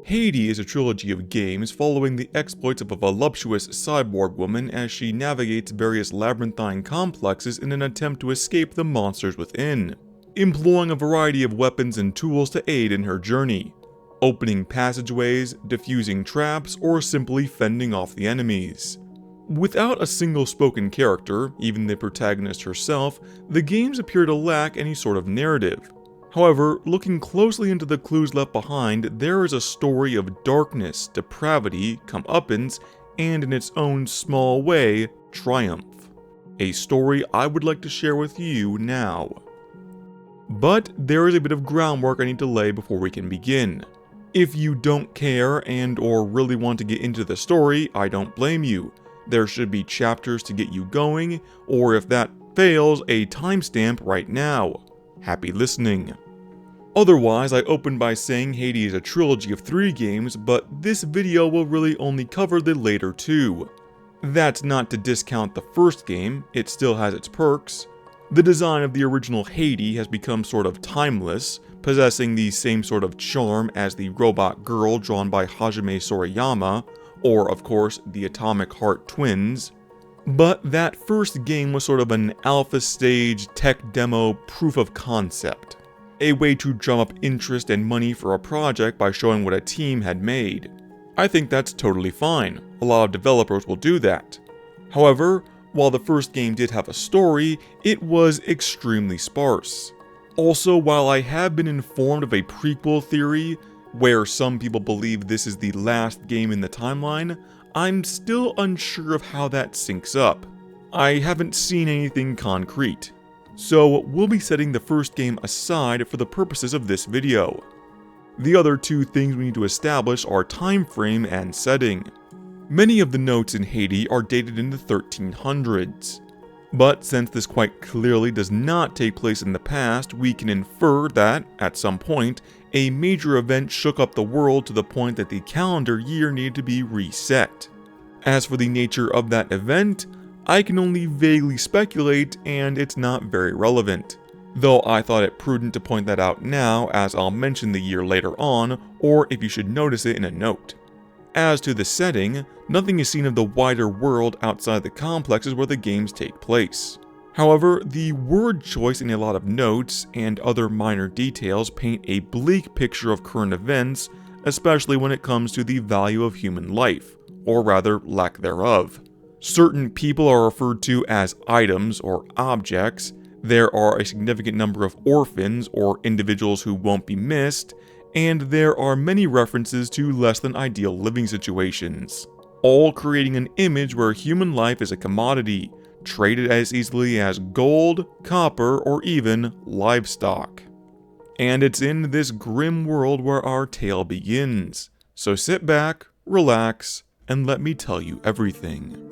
Haydee is a trilogy of games following the exploits of a voluptuous cyborg woman as she navigates various labyrinthine complexes in an attempt to escape the monsters within, employing a variety of weapons and tools to aid in her journey, opening passageways, defusing traps, or simply fending off the enemies. Without a single spoken character, even the protagonist herself, the games appear to lack any sort of narrative. However, looking closely into the clues left behind, there is a story of darkness, depravity, comeuppance, and in its own small way, triumph. A story I would like to share with you now. But there is a bit of groundwork I need to lay before we can begin. If you don't care and/or really want to get into the story, I don't blame you. There should be chapters to get you going, or if that fails, a timestamp right now. Happy listening. Otherwise, I opened by saying Haydee is a trilogy of 3 games, but this video will really only cover the later 2. That's not to discount the first game, it still has its perks. The design of the original Haydee has become sort of timeless, possessing the same sort of charm as the robot girl drawn by Hajime Sorayama, or of course the Atomic Heart twins. But that first game was sort of an alpha stage tech demo proof of concept. A way to drum up interest and money for a project by showing what a team had made. I think that's totally fine, a lot of developers will do that. However, while the first game did have a story, it was extremely sparse. Also, while I have been informed of a prequel theory, where some people believe this is the last game in the timeline, I'm still unsure of how that syncs up. I haven't seen anything concrete. So we'll be setting the first game aside for the purposes of this video. The other 2 things we need to establish are time frame and setting. Many of the notes in Haydee are dated in the 1300s. But since this quite clearly does not take place in the past, we can infer that, at some point, a major event shook up the world to the point that the calendar year needed to be reset. As for the nature of that event, I can only vaguely speculate, and it's not very relevant. Though I thought it prudent to point that out now, as I'll mention the year later on, or if you should notice it in a note. As to the setting, nothing is seen of the wider world outside the complexes where the games take place. However, the word choice in a lot of notes and other minor details paint a bleak picture of current events, especially when it comes to the value of human life, or rather lack thereof. Certain people are referred to as items or objects, there are a significant number of orphans or individuals who won't be missed, and there are many references to less than ideal living situations, all creating an image where human life is a commodity, traded as easily as gold, copper, or even livestock. And it's in this grim world where our tale begins, so sit back, relax, and let me tell you everything.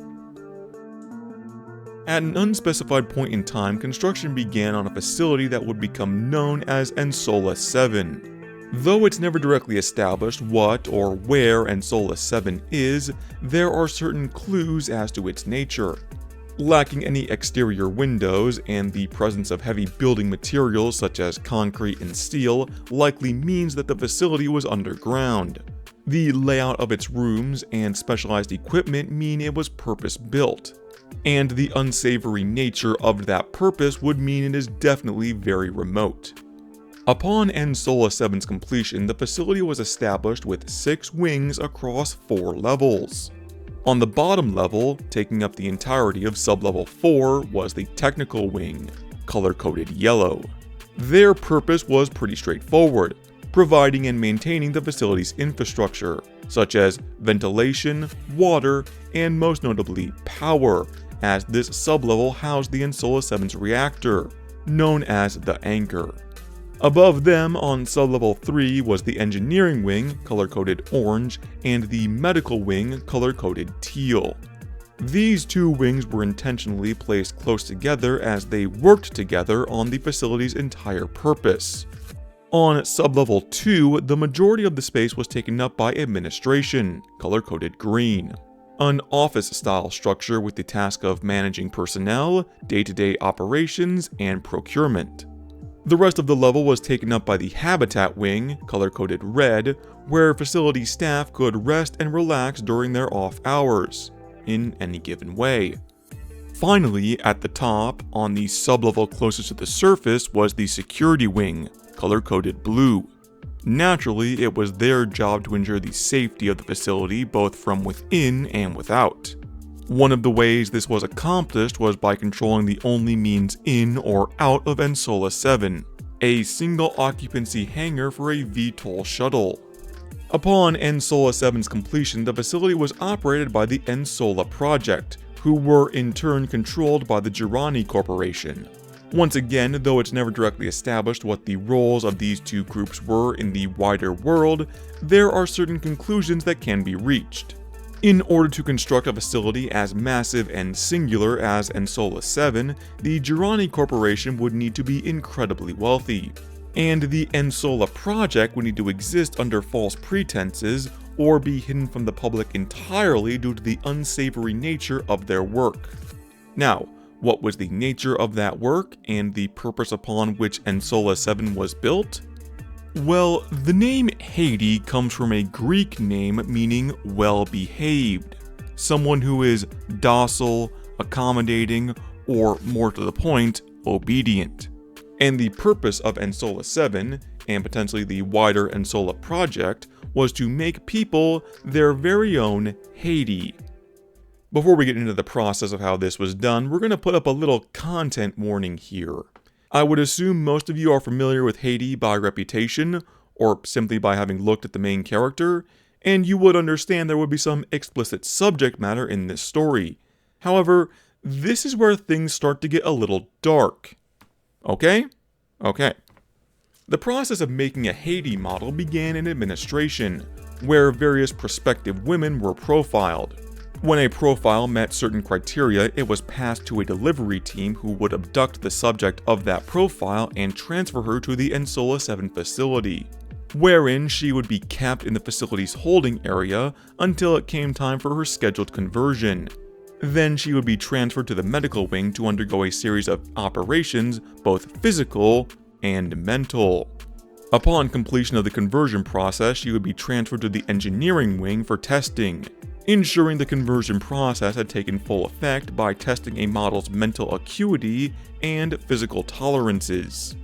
At an unspecified point in time, construction began on a facility that would become known as Ensola 7. Though it's never directly established what or where Ensola 7 is, there are certain clues as to its nature. Lacking any exterior windows and the presence of heavy building materials such as concrete and steel likely means that the facility was underground. The layout of its rooms and specialized equipment mean it was purpose-built. And the unsavory nature of that purpose would mean it is definitely very remote. Upon Ensola 7's completion, the facility was established with 6 wings across 4 levels. On the bottom level, taking up the entirety of sublevel 4, was the technical wing, color-coded yellow. Their purpose was pretty straightforward, providing and maintaining the facility's infrastructure, such as ventilation, water, and most notably power, as this sublevel housed the Ensola 7's reactor, known as the Anchor. Above them, on sublevel 3, was the engineering wing, color-coded orange, and the medical wing, color-coded teal. These 2 wings were intentionally placed close together as they worked together on the facility's entire purpose. On sublevel 2, the majority of the space was taken up by administration, color-coded green. An office-style structure with the task of managing personnel, day-to-day operations, and procurement. The rest of the level was taken up by the Habitat Wing, color-coded red, where facility staff could rest and relax during their off hours, in any given way. Finally, at the top, on the sublevel closest to the surface, was the Security Wing, color-coded blue. Naturally, it was their job to ensure the safety of the facility both from within and without. One of the ways this was accomplished was by controlling the only means in or out of Ensola 7, a single occupancy hangar for a VTOL shuttle. Upon Ensola 7's completion, the facility was operated by the Ensola Project, who were in turn controlled by the Girani Corporation. Once again, though it's never directly established what the roles of these two groups were in the wider world, there are certain conclusions that can be reached. In order to construct a facility as massive and singular as Ensola 7, the Girani Corporation would need to be incredibly wealthy, and the Ensola Project would need to exist under false pretenses or be hidden from the public entirely due to the unsavory nature of their work. Now, what was the nature of that work and the purpose upon which Ensola 7 was built? Well, the name Haydee comes from a Greek name meaning well-behaved, someone who is docile, accommodating, or more to the point, obedient. And the purpose of Ensola 7, and potentially the wider Ensola project, was to make people their very own Haydee. Before we get into the process of how this was done, we're going to put up a little content warning here. I would assume most of you are familiar with Haydee by reputation, or simply by having looked at the main character, and you would understand there would be some explicit subject matter in this story. However, this is where things start to get a little dark. Okay? Okay. The process of making a Haydee model began in administration, where various prospective women were profiled. When a profile met certain criteria, it was passed to a delivery team who would abduct the subject of that profile and transfer her to the Ensola 7 facility, wherein she would be kept in the facility's holding area until it came time for her scheduled conversion. Then she would be transferred to the medical wing to undergo a series of operations, both physical and mental. Upon completion of the conversion process, she would be transferred to the engineering wing for testing, ensuring the conversion process had taken full effect by testing a model's mental acuity and physical tolerances.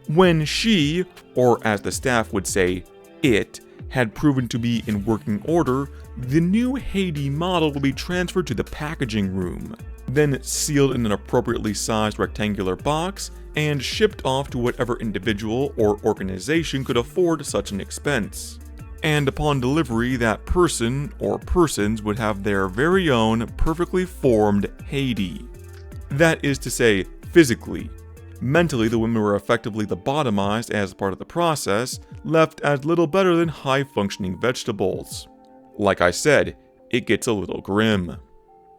When she, or as the staff would say, it, had proven to be in working order, the new Haydee model will be transferred to the packaging room, then sealed in an appropriately sized rectangular box and shipped off to whatever individual or organization could afford such an expense. And upon delivery, that person or persons would have their very own perfectly formed Haydee. That is to say, physically. Mentally, the women were effectively lobotomized as part of the process, left as little better than high-functioning vegetables. Like I said, it gets a little grim.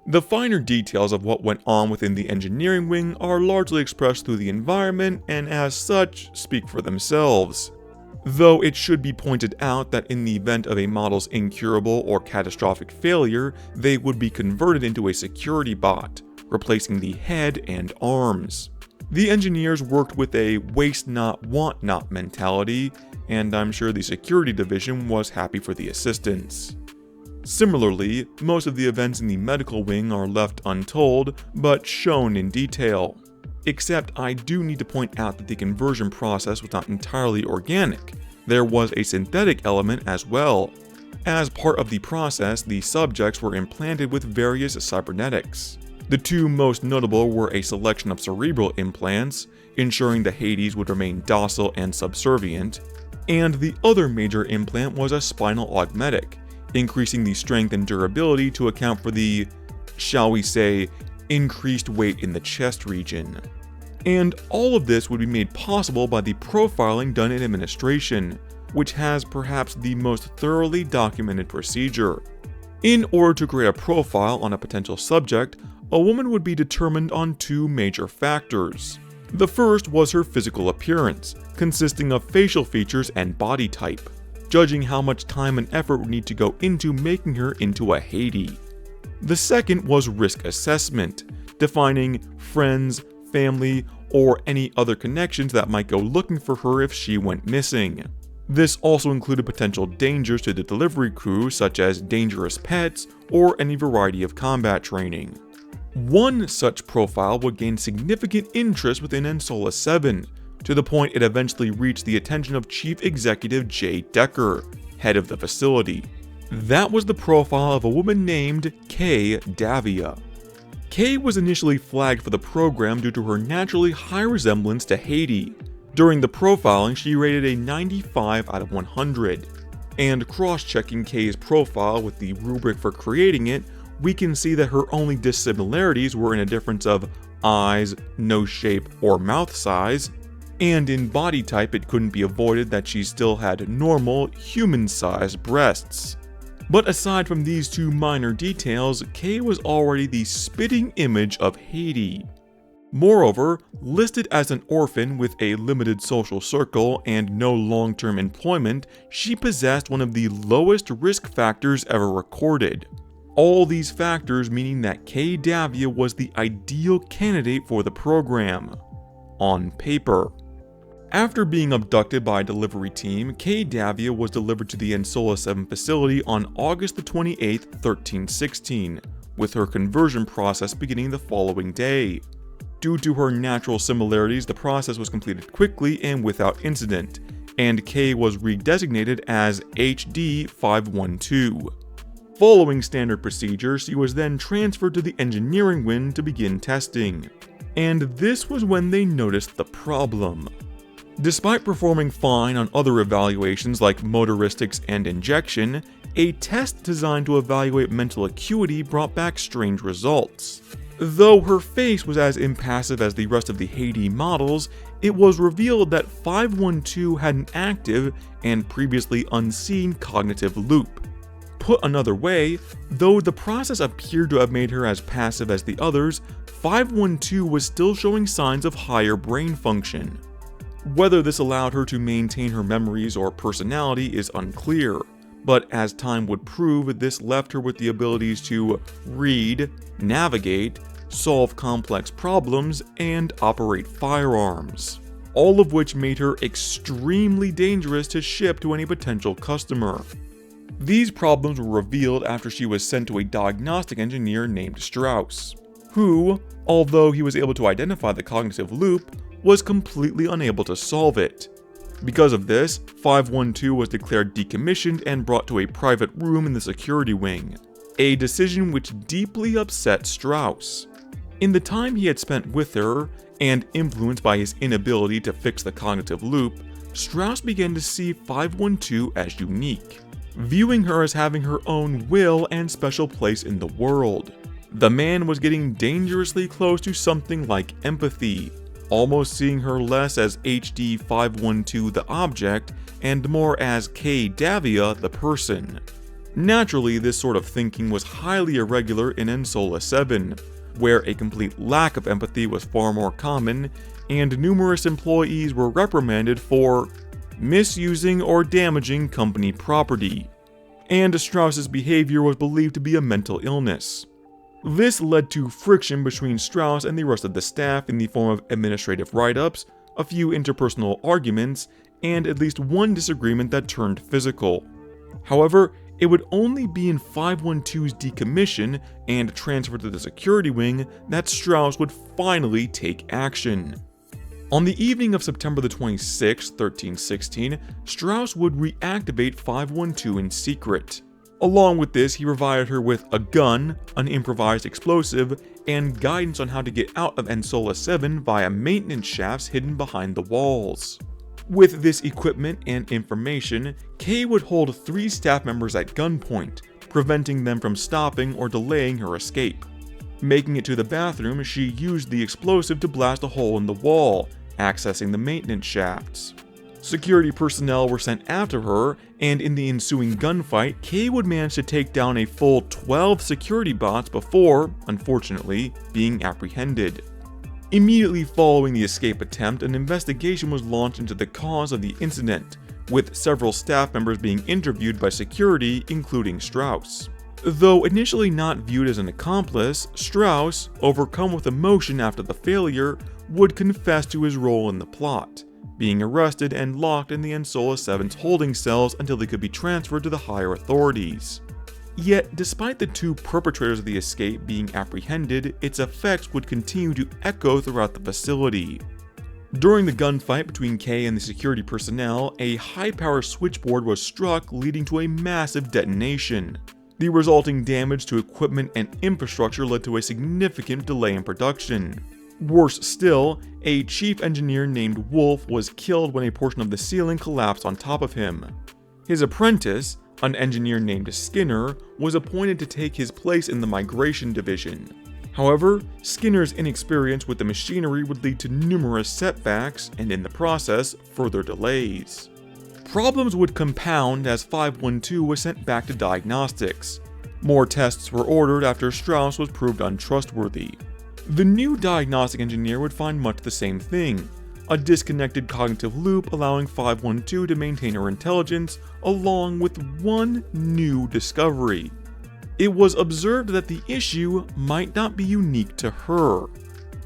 The finer details of what went on within the engineering wing are largely expressed through the environment and as such speak for themselves. Though it should be pointed out that in the event of a model's incurable or catastrophic failure, they would be converted into a security bot, replacing the head and arms. The engineers worked with a waste not, want not mentality, and I'm sure the security division was happy for the assistance. Similarly, most of the events in the medical wing are left untold, but shown in detail. Except I do need to point out that the conversion process was not entirely organic. There was a synthetic element as well. As part of the process, the subjects were implanted with various cybernetics. The two most notable were a selection of cerebral implants, ensuring the Haydees would remain docile and subservient, and the other major implant was a spinal augmetic, increasing the strength and durability to account for the, shall we say, increased weight in the chest region. And all of this would be made possible by the profiling done in administration, which has perhaps the most thoroughly documented procedure. In order to create a profile on a potential subject, a woman would be determined on two major factors. The first was her physical appearance, consisting of facial features and body type, judging how much time and effort would need to go into making her into a Haydee. The second was risk assessment, defining friends, family, or any other connections that might go looking for her if she went missing. This also included potential dangers to the delivery crew, such as dangerous pets or any variety of combat training. One such profile would gain significant interest within NTartha 7, to the point it eventually reached the attention of Chief Executive Jay Decker, head of the facility. That was the profile of a woman named Davia. Kay was initially flagged for the program due to her naturally high resemblance to Haydee. During the profiling, she rated a 95 out of 100. And cross-checking Kay's profile with the rubric for creating it, we can see that her only dissimilarities were in a difference of eyes, nose shape, or mouth size, and in body type it couldn't be avoided that she still had normal, human-sized breasts. But aside from these two minor details, Kay was already the spitting image of Haydee. Moreover, listed as an orphan with a limited social circle and no long-term employment, she possessed one of the lowest risk factors ever recorded. All these factors meaning that Davia was the ideal candidate for the program. On paper. After being abducted by a delivery team, Davia was delivered to the NTartha 7 facility on August 28, 1316, with her conversion process beginning the following day. Due to her natural similarities, the process was completed quickly and without incident, and Kay was redesignated as HD 512. Following standard procedure, she was then transferred to the engineering wing to begin testing. And this was when they noticed the problem. Despite performing fine on other evaluations like motoristics and injection, a test designed to evaluate mental acuity brought back strange results. Though her face was as impassive as the rest of the Haydee models, it was revealed that 512 had an active and previously unseen cognitive loop. Put another way, though the process appeared to have made her as passive as the others, 512 was still showing signs of higher brain function. Whether this allowed her to maintain her memories or personality is unclear, but as time would prove, this left her with the abilities to read, navigate, solve complex problems, and operate firearms, all of which made her extremely dangerous to ship to any potential customer. These problems were revealed after she was sent to a diagnostic engineer named Strauss, who, although he was able to identify the cognitive loop, was completely unable to solve it. Because of this, 512 was declared decommissioned and brought to a private room in the security wing, a decision which deeply upset Strauss. In the time he had spent with her, and influenced by his inability to fix the cognitive loop, Strauss began to see 512 as unique, viewing her as having her own will and special place in the world. The man was getting dangerously close to something like empathy, almost seeing her less as HD 512 the object, and more as Davia the person. Naturally, this sort of thinking was highly irregular in NTartha 7, where a complete lack of empathy was far more common, and numerous employees were reprimanded for misusing or damaging company property, and Strauss's behavior was believed to be a mental illness. This led to friction between Strauss and the rest of the staff in the form of administrative write-ups, a few interpersonal arguments, and at least one disagreement that turned physical. However, it would only be in 512's decommission and transfer to the security wing that Strauss would finally take action. On the evening of September 26, 1316, Strauss would reactivate 512 in secret. Along with this, he provided her with a gun, an improvised explosive, and guidance on how to get out of NTartha 7 via maintenance shafts hidden behind the walls. With this equipment and information, Kay would hold 3 staff members at gunpoint, preventing them from stopping or delaying her escape. Making it to the bathroom, she used the explosive to blast a hole in the wall, accessing the maintenance shafts. Security personnel were sent after her, and in the ensuing gunfight, Kay would manage to take down a full 12 security bots before, unfortunately, being apprehended. Immediately following the escape attempt, an investigation was launched into the cause of the incident, with several staff members being interviewed by security, including Strauss. Though initially not viewed as an accomplice, Strauss, overcome with emotion after the failure, would confess to his role in the plot, being arrested and locked in the Ensola 7's holding cells until he could be transferred to the higher authorities. Yet, despite the two perpetrators of the escape being apprehended, its effects would continue to echo throughout the facility. During the gunfight between Kay and the security personnel, a high-power switchboard was struck, leading to a massive detonation. The resulting damage to equipment and infrastructure led to a significant delay in production. Worse still, a chief engineer named Wolf was killed when a portion of the ceiling collapsed on top of him. His apprentice, an engineer named Skinner, was appointed to take his place in the migration division. However, Skinner's inexperience with the machinery would lead to numerous setbacks, and in the process, further delays. Problems would compound as 512 was sent back to diagnostics. More tests were ordered after Strauss was proved untrustworthy. The new diagnostic engineer would find much the same thing, a disconnected cognitive loop allowing 512 to maintain her intelligence, along with one new discovery. It was observed that the issue might not be unique to her.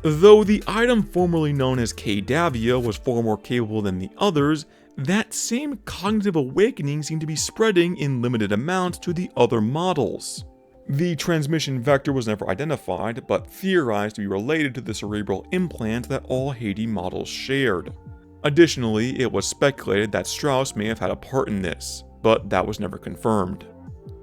Though the item formerly known as Davia was far more capable than the others, that same cognitive awakening seemed to be spreading in limited amounts to the other models. The transmission vector was never identified, but theorized to be related to the cerebral implant that all Haydee models shared. Additionally, it was speculated that Strauss may have had a part in this, but that was never confirmed.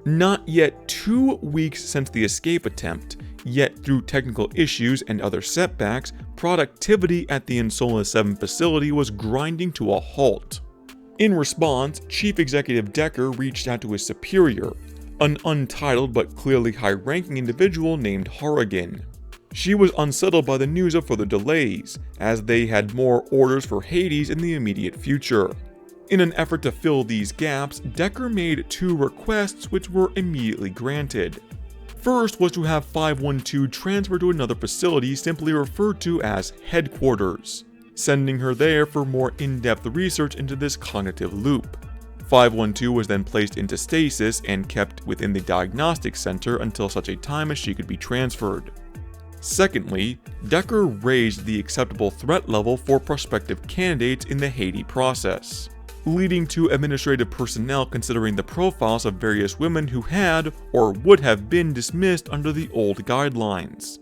Not yet 2 weeks since the escape attempt, yet through technical issues and other setbacks, productivity at the Ensola 7 facility was grinding to a halt. In response, Chief Executive Decker reached out to his superior, an untitled but clearly high-ranking individual named Harrigan. She was unsettled by the news of further delays, as they had more orders for Hades in the immediate future. In an effort to fill these gaps, Decker made 2 requests which were immediately granted. First was to have 512 transferred to another facility simply referred to as Headquarters, sending her there for more in-depth research into this cognitive loop. 512 was then placed into stasis and kept within the diagnostic center until such a time as she could be transferred. Secondly, Decker raised the acceptable threat level for prospective candidates in the Haydee process, leading to administrative personnel considering the profiles of various women who had or would have been dismissed under the old guidelines.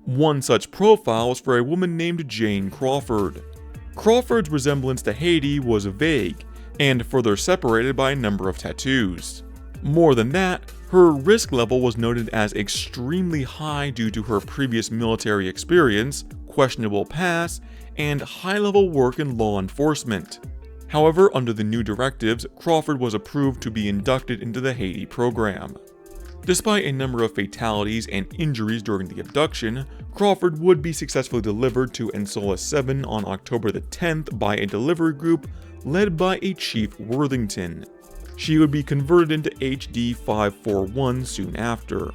One such profile was for a woman named Jane Crawford. Crawford's resemblance to Haydee was vague, and further separated by a number of tattoos. More than that, her risk level was noted as extremely high due to her previous military experience, questionable past, and high-level work in law enforcement. However, under the new directives, Crawford was approved to be inducted into the Haydee program. Despite a number of fatalities and injuries during the abduction, Crawford would be successfully delivered to Ensola 7 on October the 10th by a delivery group led by a Chief Worthington. She would be converted into HD 541 soon after.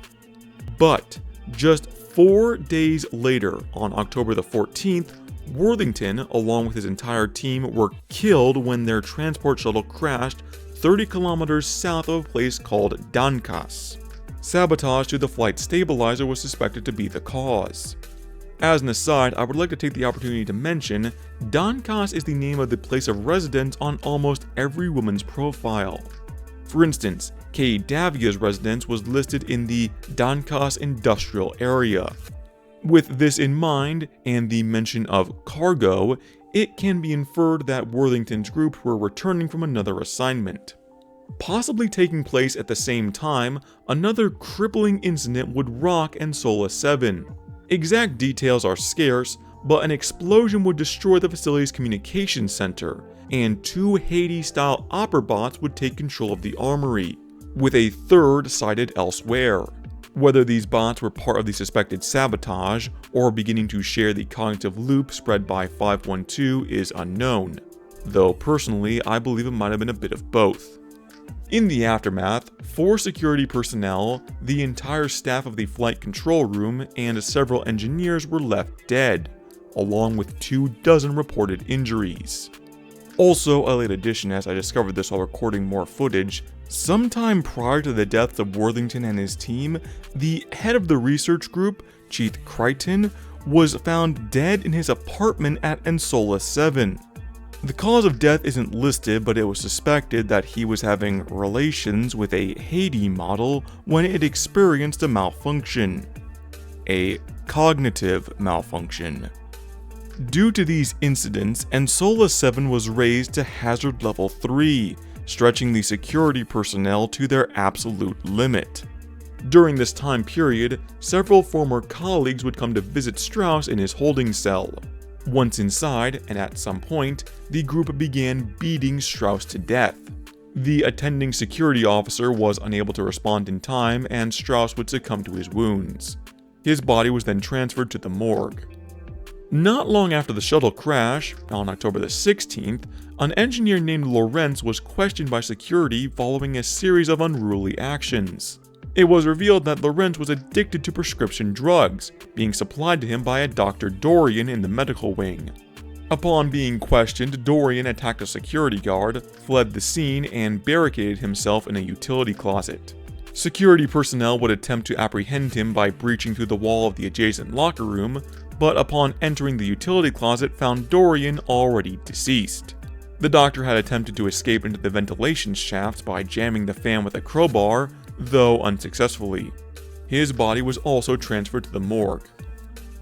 But just 4 days later, on October the 14th, Worthington, along with his entire team, were killed when their transport shuttle crashed 30 kilometers south of a place called Dankas. Sabotage to the flight stabilizer was suspected to be the cause. As an aside, I would like to take the opportunity to mention, Dankas is the name of the place of residence on almost every woman's profile. For instance, Davia's residence was listed in the Dankas industrial area. With this in mind, and the mention of cargo, it can be inferred that Worthington's group were returning from another assignment. Possibly taking place at the same time, another crippling incident would rock Ensola 7. Exact details are scarce, but an explosion would destroy the facility's communications center, and 2 Haydee-style Operbots would take control of the armory, with a third sighted elsewhere. Whether these bots were part of the suspected sabotage, or beginning to share the cognitive loop spread by 512 is unknown, though personally I believe it might have been a bit of both. In the aftermath, 4 security personnel, the entire staff of the flight control room, and several engineers were left dead, along with 24 reported injuries. Also, a late addition as I discovered this while recording more footage, Sometime prior to the deaths of Worthington and his team, the head of the research group, Chief Crichton, was found dead in his apartment at Ensola 7. The cause of death isn't listed, but it was suspected that he was having relations with a Haydee model when it experienced a malfunction. A cognitive malfunction. Due to these incidents, Ensola 7 was raised to hazard level 3, stretching the security personnel to their absolute limit. During this time period, several former colleagues would come to visit Strauss in his holding cell. Once inside, and at some point, the group began beating Strauss to death. The attending security officer was unable to respond in time, and Strauss would succumb to his wounds. His body was then transferred to the morgue. Not long after the shuttle crash, on October the 16th, an engineer named Lorentz was questioned by security following a series of unruly actions. It was revealed that Lorentz was addicted to prescription drugs, being supplied to him by a Dr. Dorian in the medical wing. Upon being questioned, Dorian attacked a security guard, fled the scene, and barricaded himself in a utility closet. Security personnel would attempt to apprehend him by breaching through the wall of the adjacent locker room, but upon entering the utility closet found Dorian already deceased. The doctor had attempted to escape into the ventilation shafts by jamming the fan with a crowbar, though unsuccessfully. His body was also transferred to the morgue.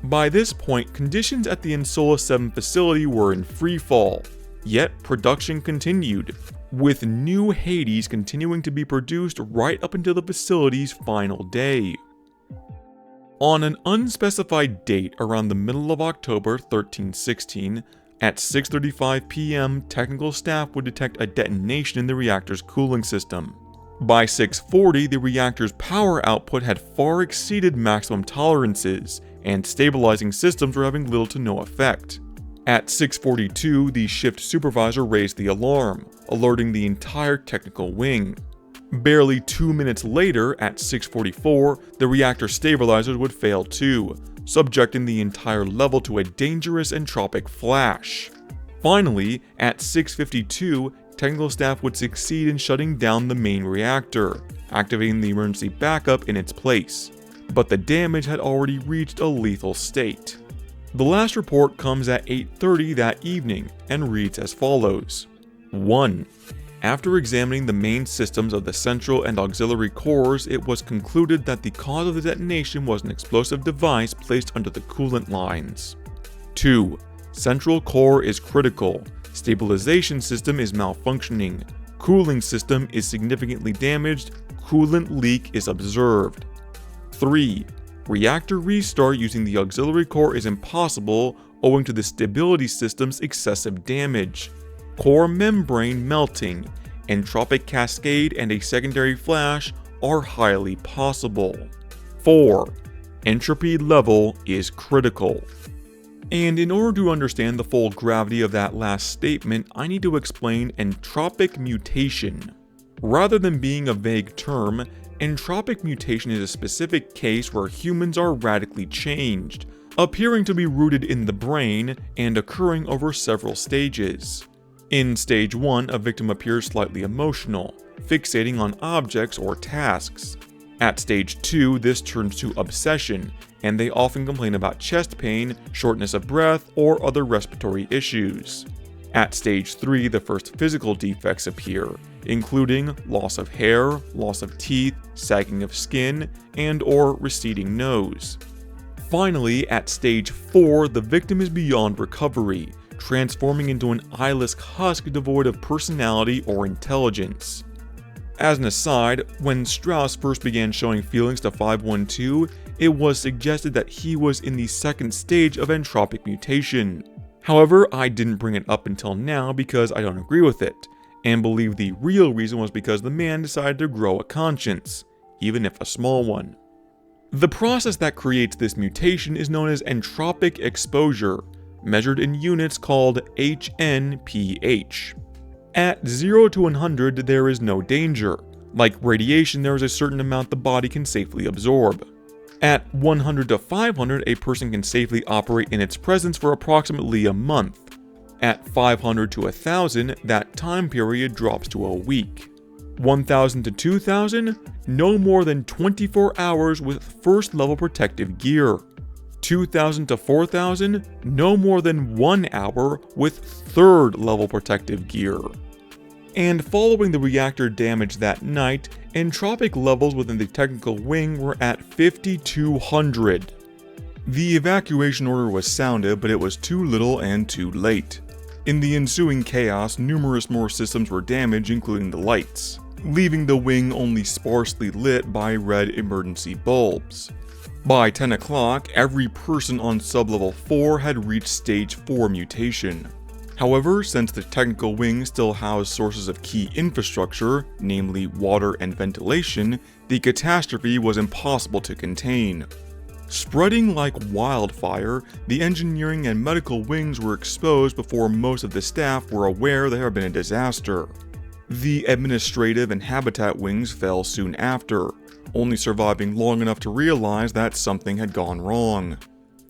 By this point, conditions at the Ensola 7 facility were in free fall, yet production continued, with new Hades continuing to be produced right up until the facility's final day. On an unspecified date around the middle of October 1316, at 6:35 p.m., technical staff would detect a detonation in the reactor's cooling system. By 6:40, the reactor's power output had far exceeded maximum tolerances, and stabilizing systems were having little to no effect. At 6:42, the shift supervisor raised the alarm, alerting the entire technical wing. Barely 2 minutes later, at 6:44, the reactor stabilizers would fail too, subjecting the entire level to a dangerous entropic flash. Finally, at 6:52, technical staff would succeed in shutting down the main reactor, activating the emergency backup in its place. But the damage had already reached a lethal state. The last report comes at 8:30 that evening and reads as follows. 1. After examining the main systems of the central and auxiliary cores, it was concluded that the cause of the detonation was an explosive device placed under the coolant lines. 2. Central core is critical. Stabilization system is malfunctioning. Cooling system is significantly damaged. Coolant leak is observed. 3. Reactor restart using the auxiliary core is impossible owing to the stability system's excessive damage. Core membrane melting, entropic cascade, and a secondary flash are highly possible. 4. Entropy level is critical. And in order to understand the full gravity of that last statement, I need to explain entropic mutation. Rather than being a vague term, entropic mutation is a specific case where humans are radically changed, appearing to be rooted in the brain and occurring over several stages. In stage 1, a victim appears slightly emotional, fixating on objects or tasks. At stage 2, this turns to obsession, and they often complain about chest pain, shortness of breath, or other respiratory issues. At stage 3, the first physical defects appear, including loss of hair, loss of teeth, sagging of skin, and/or receding nose. Finally, at stage 4, the victim is beyond recovery, transforming into an eyeless husk devoid of personality or intelligence. As an aside, when Strauss first began showing feelings to 512, it was suggested that he was in the second stage of entropic mutation. However, I didn't bring it up until now because I don't agree with it, and believe the real reason was because the man decided to grow a conscience, even if a small one. The process that creates this mutation is known as entropic exposure, measured in units called HNPH. At 0 to 100, there is no danger. Like radiation, there is a certain amount the body can safely absorb. At 100 to 500, a person can safely operate in its presence for approximately a month. At 500 to 1000, that time period drops to a week. 1,000 to 2,000, no more than 24 hours with first level protective gear. 2,000 to 4,000, no more than 1 hour with third level protective gear. And following the reactor damage that night, entropic levels within the technical wing were at 5,200. The evacuation order was sounded, but it was too little and too late. In the ensuing chaos, numerous more systems were damaged, including the lights, leaving the wing only sparsely lit by red emergency bulbs. By 10 o'clock, every person on sublevel 4 had reached stage 4 mutation. However, since the technical wing still housed sources of key infrastructure, namely water and ventilation, the catastrophe was impossible to contain. Spreading like wildfire, the engineering and medical wings were exposed before most of the staff were aware there had been a disaster. The administrative and habitat wings fell soon after, only surviving long enough to realize that something had gone wrong.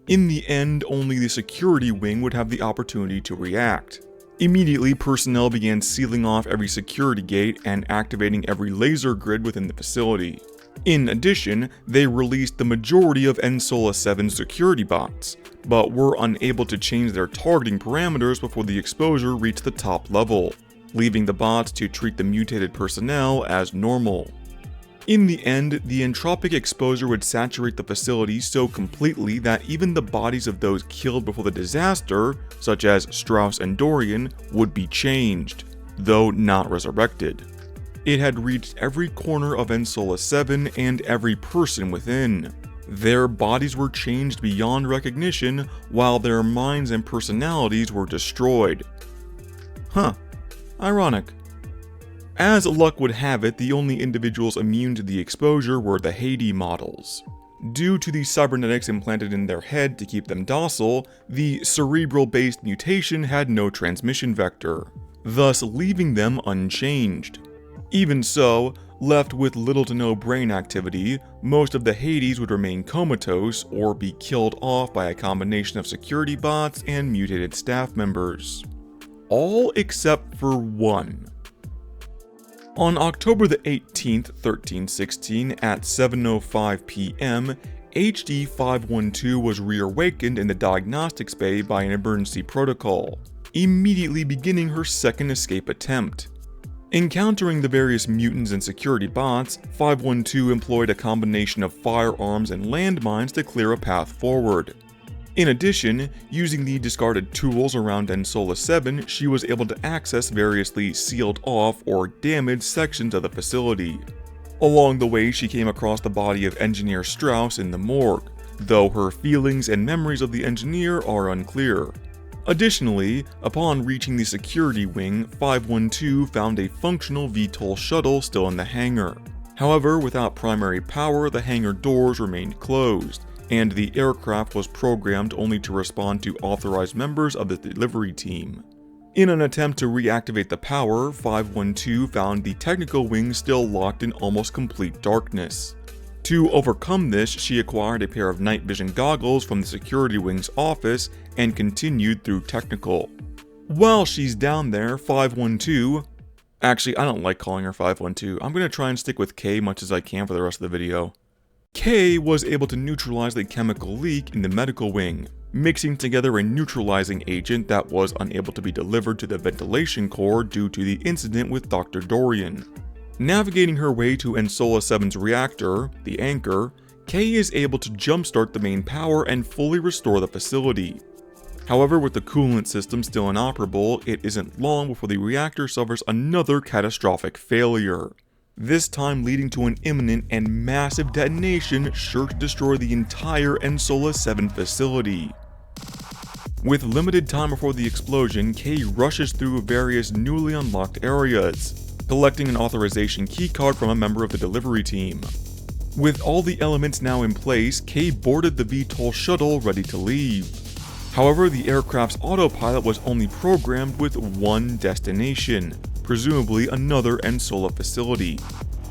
In the end, only the security wing would have the opportunity to react. Immediately, personnel began sealing off every security gate and activating every laser grid within the facility. In addition, they released the majority of NSOLA 7's security bots, but were unable to change their targeting parameters before the exposure reached the top level, leaving the bots to treat the mutated personnel as normal. In the end, the entropic exposure would saturate the facility so completely that even the bodies of those killed before the disaster, such as Strauss and Dorian, would be changed, though not resurrected. It had reached every corner of NSOLA 7 and every person within. Their bodies were changed beyond recognition, while their minds and personalities were destroyed. Ironic. As luck would have it, the only individuals immune to the exposure were the Haydee models. Due to the cybernetics implanted in their head to keep them docile, the cerebral-based mutation had no transmission vector, thus leaving them unchanged. Even so, left with little to no brain activity, most of the Haydees would remain comatose or be killed off by a combination of security bots and mutated staff members. All except for one. On October the 18th, 1316, at 7:05 p.m., HD 512 was reawakened in the diagnostics bay by an emergency protocol, immediately beginning her second escape attempt. Encountering the various mutants and security bots, 512 employed a combination of firearms and landmines to clear a path forward. In addition, using the discarded tools around NSOLA 7, she was able to access variously sealed off or damaged sections of the facility. Along the way, she came across the body of Engineer Strauss in the morgue, though her feelings and memories of the engineer are unclear. Additionally, upon reaching the security wing, 512 found a functional VTOL shuttle still in the hangar. However, without primary power, the hangar doors remained closed, and the aircraft was programmed only to respond to authorized members of the delivery team. In an attempt to reactivate the power, 512 found the technical wing still locked in almost complete darkness. To overcome this, she acquired a pair of night vision goggles from the security wing's office and continued through technical. While she's down there, 512... Actually, I don't like calling her 512. I'm going to try and stick with K much as I can for the rest of the video. K was able to neutralize the chemical leak in the medical wing, mixing together a neutralizing agent that was unable to be delivered to the ventilation core due to the incident with Dr. Dorian. Navigating her way to NSOLA 7's reactor, the Anchor, K is able to jumpstart the main power and fully restore the facility. However, with the coolant system still inoperable, it isn't long before the reactor suffers another catastrophic failure, this time leading to an imminent and massive detonation sure to destroy the entire NSOLA 7 facility. With limited time before the explosion, K rushes through various newly unlocked areas, collecting an authorization keycard from a member of the delivery team. With all the elements now in place, K boarded the VTOL shuttle ready to leave. However, the aircraft's autopilot was only programmed with one destination, presumably another NSOLA facility.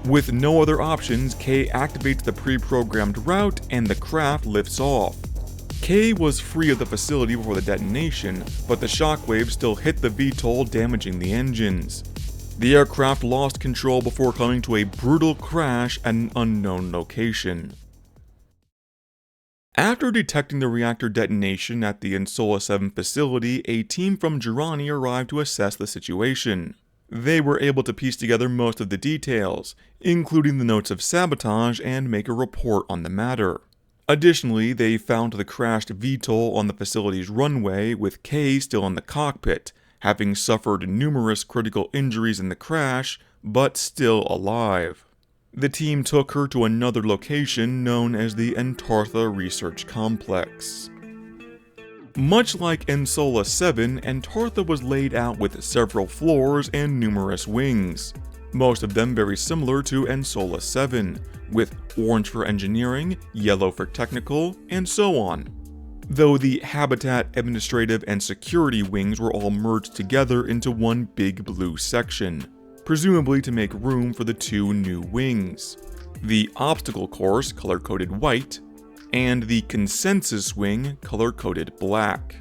With no other options, K activates the pre-programmed route and the craft lifts off. K was free of the facility before the detonation, but the shockwaves still hit the VTOL, damaging the engines. The aircraft lost control before coming to a brutal crash at an unknown location. After detecting the reactor detonation at the NTartha 7 facility, a team from Girani arrived to assess the situation. They were able to piece together most of the details, including the notes of sabotage, and make a report on the matter. Additionally, they found the crashed VTOL on the facility's runway, with Kay still in the cockpit, having suffered numerous critical injuries in the crash, but still alive. The team took her to another location known as the NTartha Research Complex. Much like NTartha 7, NTartha was laid out with several floors and numerous wings, most of them very similar to NTartha 7, with orange for engineering, yellow for technical, and so on. Though the habitat, administrative, and security wings were all merged together into one big blue section, presumably to make room for the two new wings. The obstacle course, color-coded white, and the consensus wing, color-coded black.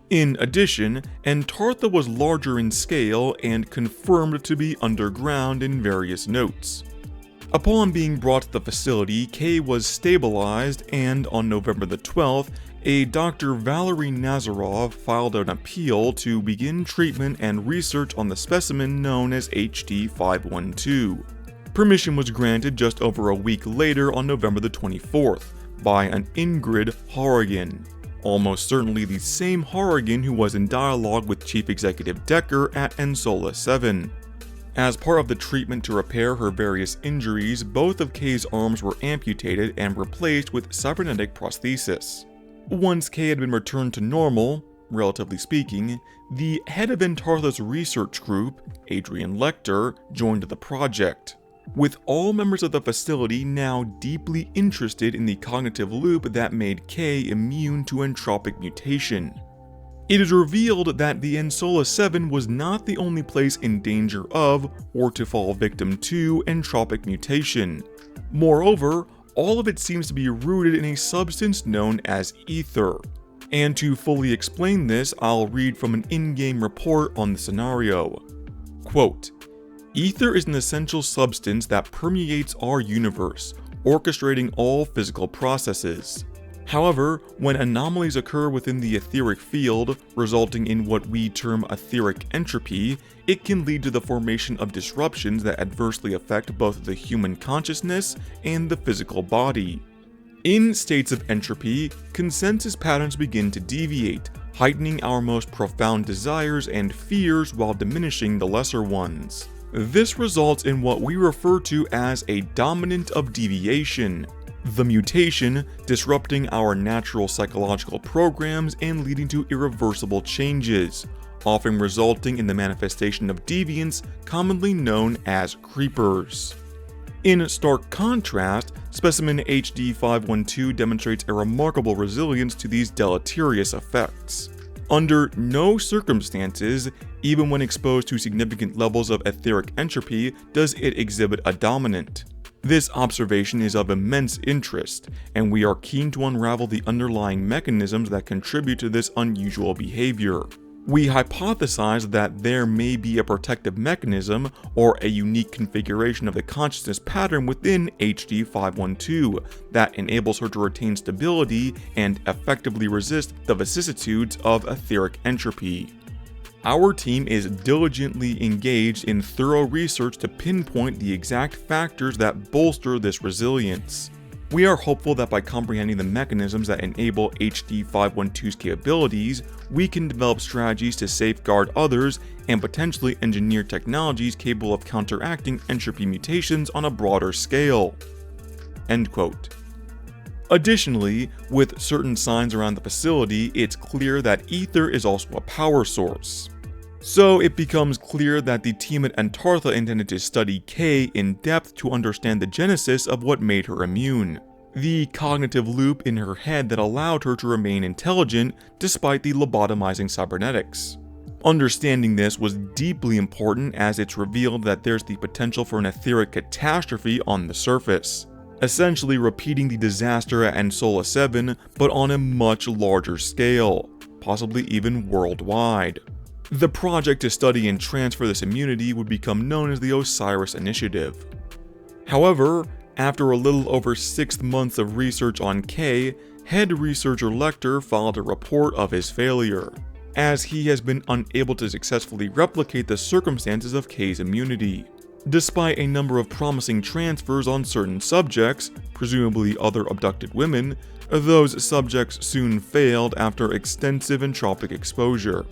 In addition, NTartha was larger in scale and confirmed to be underground in various notes. Upon being brought to the facility, Kay was stabilized, and on November the 12th, a Dr. Valerie Nazarov filed an appeal to begin treatment and research on the specimen known as HD512. Permission was granted just over a week later on November the 24th by an Ingrid Horrigan, almost certainly the same Horrigan who was in dialogue with Chief Executive Decker at NTartha 7. As part of the treatment to repair her various injuries, both of Kay's arms were amputated and replaced with cybernetic prosthesis. Once Kay had been returned to normal, relatively speaking, the head of NTartha's research group, Adrian Lecter, joined the project, with all members of the facility now deeply interested in the cognitive loop that made Kay immune to entropic mutation. It is revealed that the NTartha 7 was not the only place in danger of, or to fall victim to, entropic mutation. Moreover, all of it seems to be rooted in a substance known as ether. And to fully explain this, I'll read from an in-game report on the scenario. Quote, "Ether is an essential substance that permeates our universe, orchestrating all physical processes. However, when anomalies occur within the etheric field, resulting in what we term etheric entropy, it can lead to the formation of disruptions that adversely affect both the human consciousness and the physical body. In states of entropy, consensus patterns begin to deviate, heightening our most profound desires and fears while diminishing the lesser ones. This results in what we refer to as a dominant of deviation, the mutation disrupting our natural psychological programs and leading to irreversible changes, often resulting in the manifestation of deviance commonly known as creepers. In stark contrast, specimen HD512 demonstrates a remarkable resilience to these deleterious effects. Under no circumstances, even when exposed to significant levels of etheric entropy, does it exhibit a dominant. This observation is of immense interest, and we are keen to unravel the underlying mechanisms that contribute to this unusual behavior. We hypothesize that there may be a protective mechanism or a unique configuration of the consciousness pattern within HD512 that enables her to retain stability and effectively resist the vicissitudes of etheric entropy. Our team is diligently engaged in thorough research to pinpoint the exact factors that bolster this resilience. We are hopeful that by comprehending the mechanisms that enable HD512's capabilities, we can develop strategies to safeguard others and potentially engineer technologies capable of counteracting entropy mutations on a broader scale." End quote. Additionally, with certain signs around the facility, it's clear that ether is also a power source. So it becomes clear that the team at NTartha intended to study Kay in depth to understand the genesis of what made her immune. The cognitive loop in her head that allowed her to remain intelligent despite the lobotomizing cybernetics. Understanding this was deeply important as it's revealed that there's the potential for an etheric catastrophe on the surface, essentially repeating the disaster at NTartha 7 but on a much larger scale, possibly even worldwide. The project to study and transfer this immunity would become known as the Osiris Initiative. However, after a little over 6 months of research on K, head researcher Lecter filed a report of his failure, as he has been unable to successfully replicate the circumstances of K's immunity. Despite a number of promising transfers on certain subjects, presumably other abducted women, those subjects soon failed after extensive entropic exposure.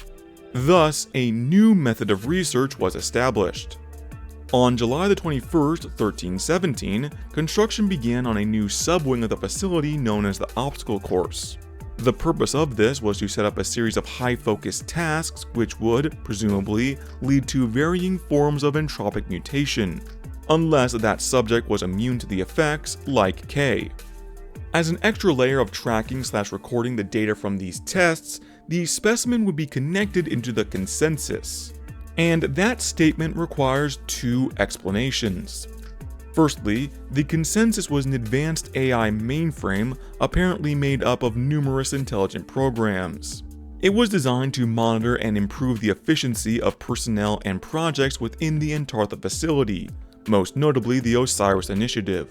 Thus, a new method of research was established. On July 21st, 1317, construction began on a new subwing of the facility known as the Obstacle Course. The purpose of this was to set up a series of high-focus tasks which would, presumably, lead to varying forms of entropic mutation, unless that subject was immune to the effects, like K. As an extra layer of tracking/recording the data from these tests, the specimen would be connected into the consensus. And that statement requires 2 explanations. Firstly, the consensus was an advanced AI mainframe apparently made up of numerous intelligent programs. It was designed to monitor and improve the efficiency of personnel and projects within the NTartha facility, most notably the Osiris Initiative.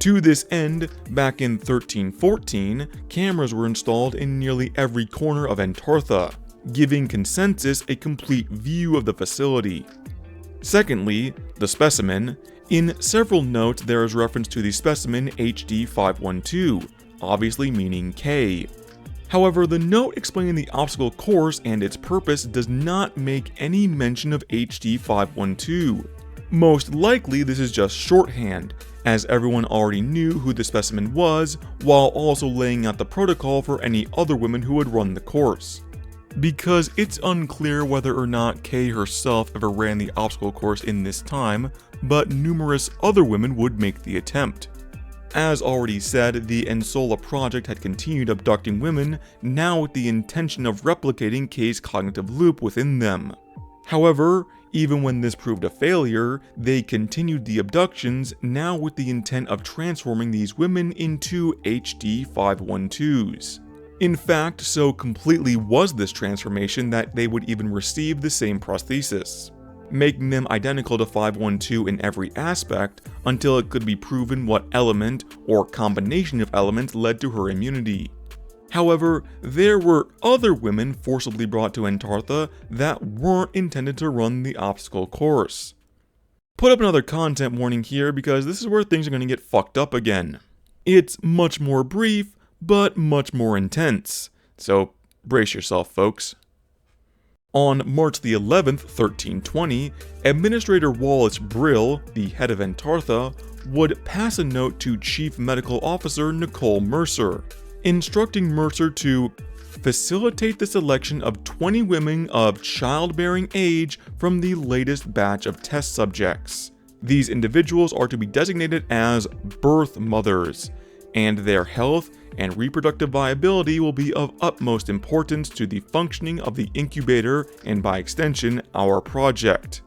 To this end, back in 1314, cameras were installed in nearly every corner of NTartha, giving consensus a complete view of the facility. Secondly, the specimen. In several notes there is reference to the specimen HD 512, obviously meaning K. However, the note explaining the obstacle course and its purpose does not make any mention of HD 512. Most likely this is just shorthand, as everyone already knew who the specimen was, while also laying out the protocol for any other women who would run the course. Because it's unclear whether or not Kay herself ever ran the obstacle course in this time, but numerous other women would make the attempt. As already said, the Ensola project had continued abducting women, now with the intention of replicating Kay's cognitive loop within them. However, even when this proved a failure, they continued the abductions, now with the intent of transforming these women into HD 512s. In fact, so completely was this transformation that they would even receive the same prosthesis, making them identical to 512 in every aspect until it could be proven what element or combination of elements led to her immunity. However, there were other women forcibly brought to NTartha that weren't intended to run the obstacle course. Put up another content warning here because this is where things are going to get fucked up again. It's much more brief, but much more intense, so brace yourself, folks. On March the 11th, 1320, Administrator Wallace Brill, the head of NTartha, would pass a note to Chief Medical Officer Nicole Mercer, instructing Mercer to facilitate the selection of 20 women of childbearing age from the latest batch of test subjects. These individuals are to be designated as birth mothers, and their health and reproductive viability will be of utmost importance to the functioning of the incubator and by extension, our project.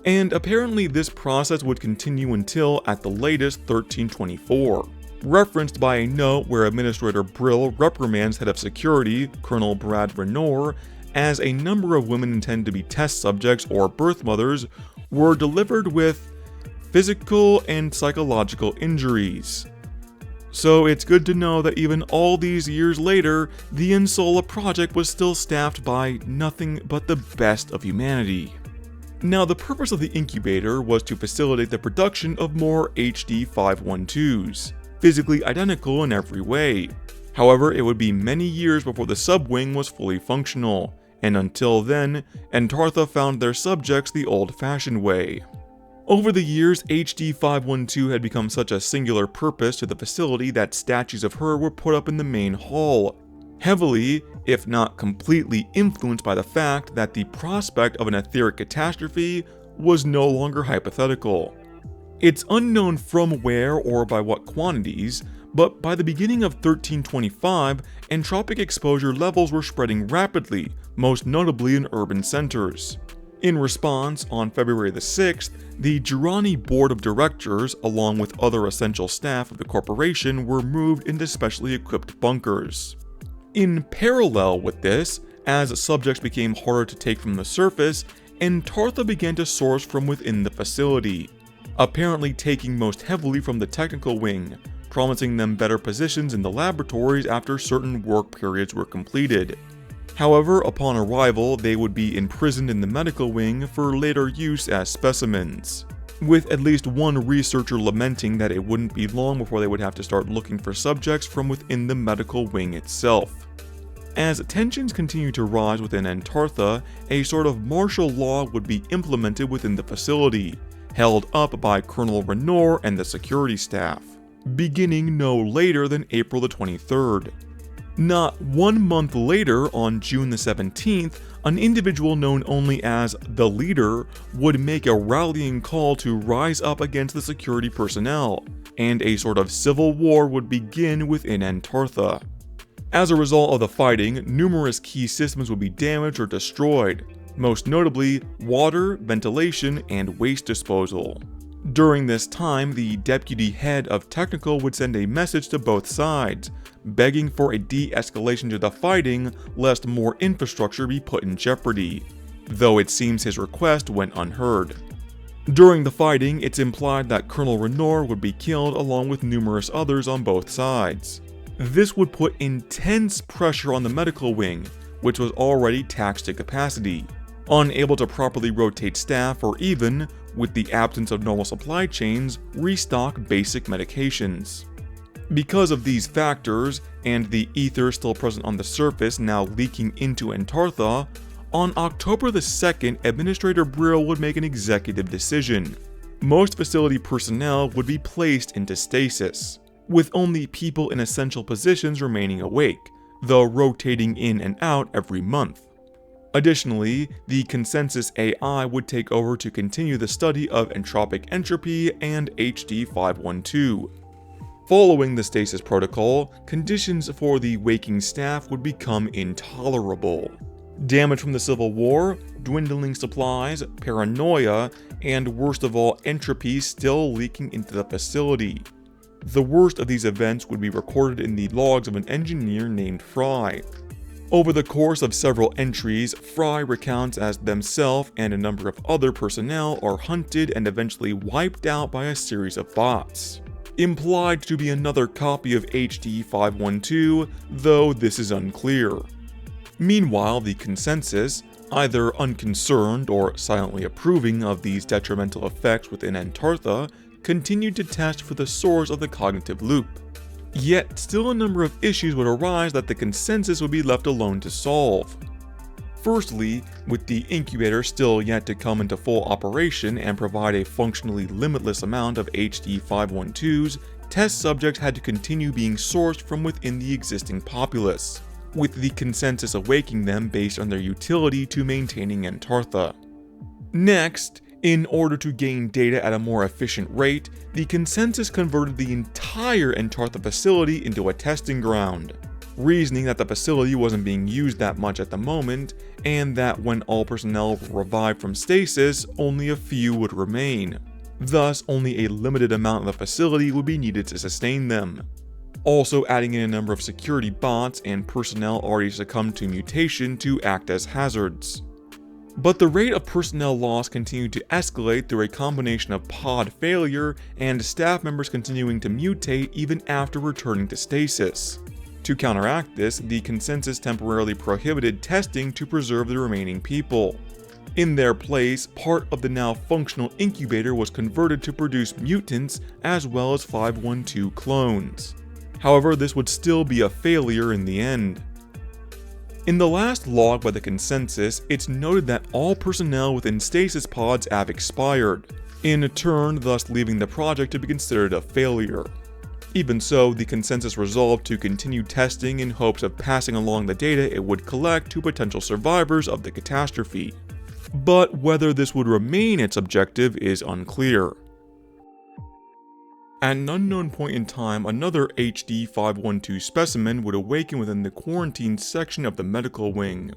And apparently this process would continue until, at the latest, 1324, referenced by a note where Administrator Brill reprimands Head of Security, Colonel Brad Renor, as a number of women intended to be test subjects or birth mothers were delivered with physical and psychological injuries. So it's good to know that even all these years later, the Ensola project was still staffed by nothing but the best of humanity. Now, the purpose of the incubator was to facilitate the production of more HD 512s, physically identical in every way. However, it would be many years before the subwing was fully functional, and until then, NTartha found their subjects the old-fashioned way. Over the years, HD 512 had become such a singular purpose to the facility that statues of her were put up in the main hall, heavily, if not completely, influenced by the fact that the prospect of an etheric catastrophe was no longer hypothetical. It's unknown from where or by what quantities, but by the beginning of 1325, entropic exposure levels were spreading rapidly, most notably in urban centers. In response, on February the 6th, the Girani Board of Directors, along with other essential staff of the corporation, were moved into specially equipped bunkers. In parallel with this, As subjects became harder to take from the surface, NTartha began to source from within the facility, apparently taking most heavily from the technical wing, promising them better positions in the laboratories after certain work periods were completed. However, upon arrival, they would be imprisoned in the medical wing for later use as specimens, with at least one researcher lamenting that it wouldn't be long before they would have to start looking for subjects from within the medical wing itself. As tensions continued to rise within NTartha, a sort of martial law would be implemented within the facility, held up by Colonel Renor and the security staff, beginning no later than April the 23rd. Not 1 month later, on June the 17th, an individual known only as the Leader would make a rallying call to rise up against the security personnel, and a sort of civil war would begin within NTartha. As a result of the fighting, numerous key systems would be damaged or destroyed, most notably water, ventilation, and waste disposal. During this time, the deputy head of technical would send a message to both sides, begging for a de-escalation to the fighting lest more infrastructure be put in jeopardy, though it seems his request went unheard. During the fighting, it's implied that Colonel Renor would be killed along with numerous others on both sides. This would put intense pressure on the medical wing, which was already taxed to capacity, unable to properly rotate staff or even, with the absence of normal supply chains, restock basic medications. Because of these factors, and the ether still present on the surface now leaking into NTartha, on October the 2nd, Administrator Brill would make an executive decision. Most facility personnel would be placed into stasis, with only people in essential positions remaining awake, though rotating in and out every month. Additionally, the Consensus AI would take over to continue the study of entropic entropy and HD 512. Following the stasis protocol, conditions for the waking staff would become intolerable. Damage from the Civil War, dwindling supplies, paranoia, and worst of all, entropy still leaking into the facility. The worst of these events would be recorded in the logs of an engineer named Fry. Over the course of several entries, Fry recounts as themselves and a number of other personnel are hunted and eventually wiped out by a series of bots, implied to be another copy of HD 512, though this is unclear. Meanwhile, the Consensus, either unconcerned or silently approving of these detrimental effects within NTartha, continued to test for the source of the cognitive loop. Yet, still a number of issues would arise that the Consensus would be left alone to solve. Firstly, with the incubator still yet to come into full operation and provide a functionally limitless amount of HD 512s, test subjects had to continue being sourced from within the existing populace, with the Consensus awaking them based on their utility to maintaining NTartha. Next, in order to gain data at a more efficient rate, the Consensus converted the entire NTartha facility into a testing ground, reasoning that the facility wasn't being used that much at the moment, and that when all personnel were revived from stasis, only a few would remain. Thus, only a limited amount of the facility would be needed to sustain them. Also adding in a number of security bots and personnel already succumbed to mutation to act as hazards. But the rate of personnel loss continued to escalate through a combination of pod failure and staff members continuing to mutate even after returning to stasis. To counteract this, the Consensus temporarily prohibited testing to preserve the remaining people. In their place, part of the now functional incubator was converted to produce mutants as well as 512 clones. However, this would still be a failure in the end. In the last log by the Consensus, it's noted that all personnel within stasis pods have expired, in turn thus leaving the project to be considered a failure. Even so, the Consensus resolved to continue testing in hopes of passing along the data it would collect to potential survivors of the catastrophe. But whether this would remain its objective is unclear. At an unknown point in time, another HD 512 specimen would awaken within the quarantine section of the medical wing.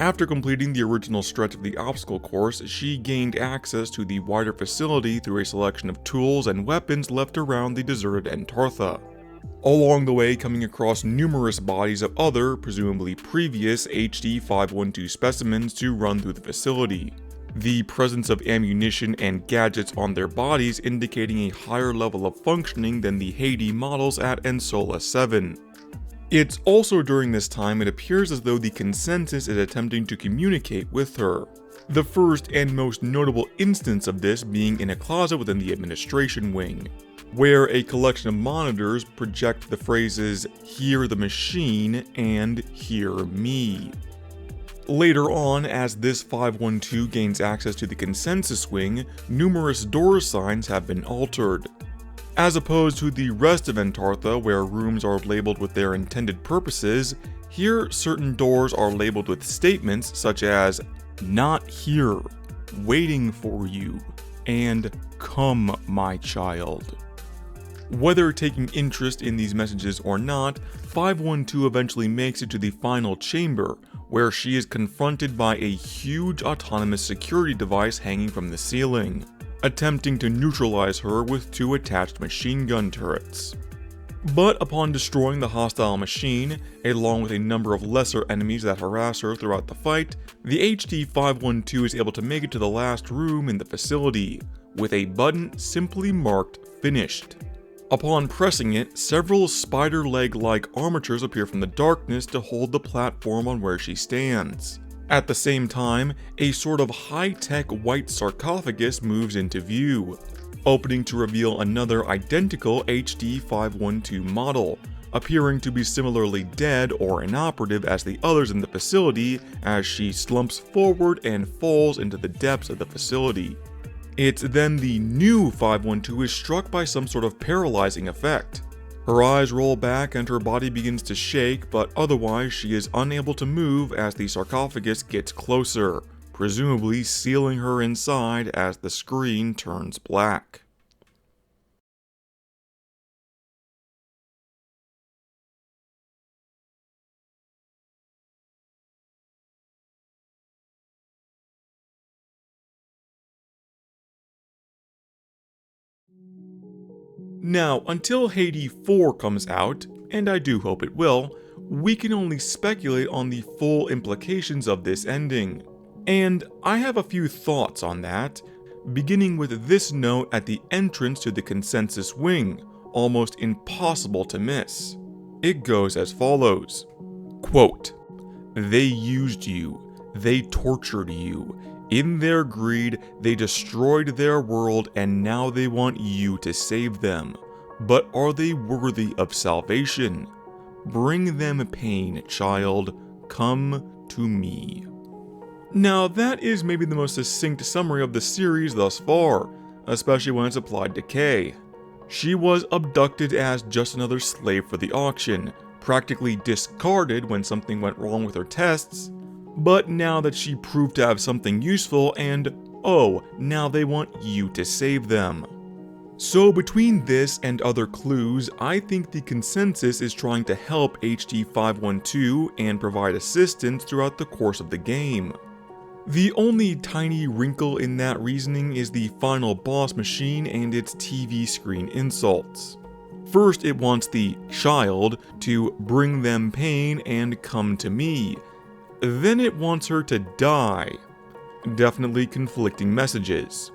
After completing the original stretch of the obstacle course, she gained access to the wider facility through a selection of tools and weapons left around the deserted NTartha. along the way coming across numerous bodies of other, presumably previous HD-512 specimens to run through the facility. The presence of ammunition and gadgets on their bodies indicating a higher level of functioning than the Haydee models at Ensola 7. It's also during this time it appears as though the Consensus is attempting to communicate with her. The first and most notable instance of this being in a closet within the administration wing, where a collection of monitors project the phrases "Hear the machine" and "Hear me." Later on, as this 512 gains access to the Consensus wing, numerous door signs have been altered. As opposed to the rest of NTartha, where rooms are labeled with their intended purposes, here certain doors are labeled with statements such as "Not here," "Waiting for you," and "Come, my child." Whether taking interest in these messages or not, 512 eventually makes it to the final chamber, where she is confronted by a huge autonomous security device hanging from the ceiling, attempting to neutralize her with 2 attached machine gun turrets. But upon destroying the hostile machine, along with a number of lesser enemies that harass her throughout the fight, the HD-512 is able to make it to the last room in the facility, with a button simply marked "Finished." Upon pressing it, several spider leg-like armatures appear from the darkness to hold the platform on where she stands. At the same time, a sort of high-tech white sarcophagus moves into view, opening to reveal another identical HD-512 model, appearing to be similarly dead or inoperative as the others in the facility as she slumps forward and falls into the depths of the facility. It's then the new 512 is struck by some sort of paralyzing effect. Her eyes roll back and her body begins to shake, but otherwise she is unable to move as the sarcophagus gets closer, presumably sealing her inside as the screen turns black. Now, until Haydee 4 comes out, and I do hope it will, we can only speculate on the full implications of this ending. And I have a few thoughts on that, beginning with this note at the entrance to the Consensus wing, almost impossible to miss. It goes as follows, quote, "They used you, they tortured you. In their greed, they destroyed their world and now they want you to save them. But are they worthy of salvation? Bring them pain, child. Come to me." Now that is maybe the most succinct summary of the series thus far, especially when it's applied to Kay. She was abducted as just another slave for the auction, practically discarded when something went wrong with her tests, but now that she proved to have something useful and, oh, now they want you to save them. So between this and other clues, I think the Consensus is trying to help HD-512 and provide assistance throughout the course of the game. The only tiny wrinkle in that reasoning is the final boss machine and its TV screen insults. First it wants the child to bring them pain and come to me. Then it wants her to die. Definitely conflicting messages.